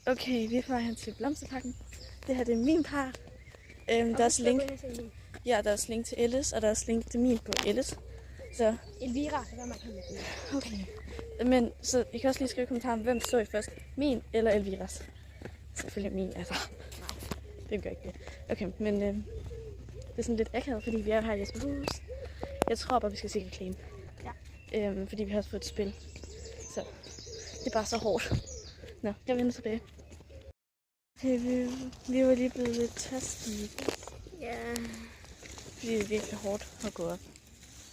Okay, vi er på vej hen til Blomsterparken. Det her det er min park. Der er også link. Ja, der er også link til Elles, og der er også link til min på Elles. Så Elvira, så man kan med. okay. Men så I kan også lige skrive i kommentaren, hvem så I først? Min eller Elviras? Selvfølgelig min, altså. Nej, det gør ikke det. Okay, men det er sådan lidt akavet, fordi vi er her i Jesperhus. Jeg tror bare, vi skal se reklame. Ja. Fordi vi har også fået et spil. Så det er bare så hårdt. Nå, jeg vender tilbage. Okay, vi var lige blevet lidt tastige. Ja. Fordi det er virkelig hårdt at gå op.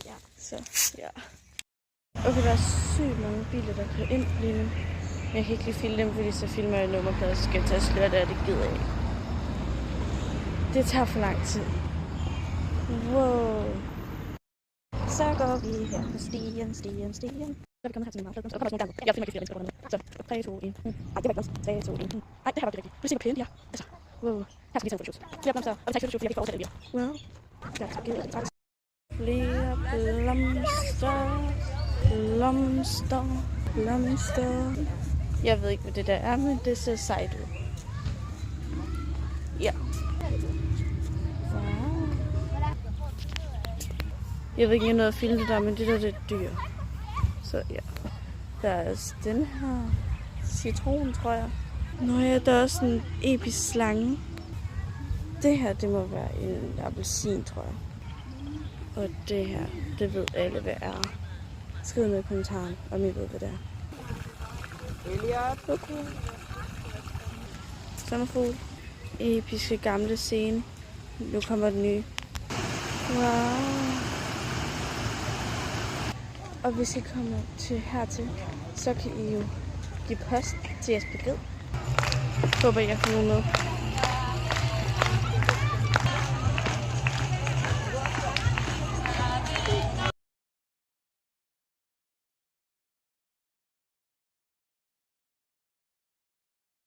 Ja. Så, ja. Okay, der er sygt mange biler, der kører ind lige nu. Men jeg kan ikke lige filme dem, fordi så filmer jeg nummerplader, så skal jeg tage sløre det, og det gider jeg ikke. Det tager for lang tid. Wow. Så går vi her på stien. Så er vi kommet her til min meget. Så kommer der sådan en gang. Jeg filmer ikke flere mennesker på den. Så 3, 2, 1. Ej, det var ikke noget. 3, 2, 1. Ej, det her var ikke rigtigt. Prøv at se, hvor pæne de er. Altså, wow. Her skal vi tage en fotoshoot. Flere blomster, og vi tager fotoshoot, fordi jeg ikke får overtalt det mere. Wow. Der skal jeg tak. Flere blomster. Jeg ved ikke, hvad det der er, men det ser sejt ud. Ja. Wow. Jeg ved ikke, jeg nåede at filme det der, men det der, det er dyr. Så ja. Der er også den her citron, tror jeg. Nå ja, der er også en episk slange. Det her, det må være en appelsin, tror jeg. Og det her, det ved alle, hvad er. Skriv ned i kommentaren, om I ved, hvad det er. Okay. Sommerfugl. Episke gamle scene. Nu kommer den nye. Wow. Og hvis I kommer hertil, så kan I jo give post til jeres besked. Håber, jeg får nogen med.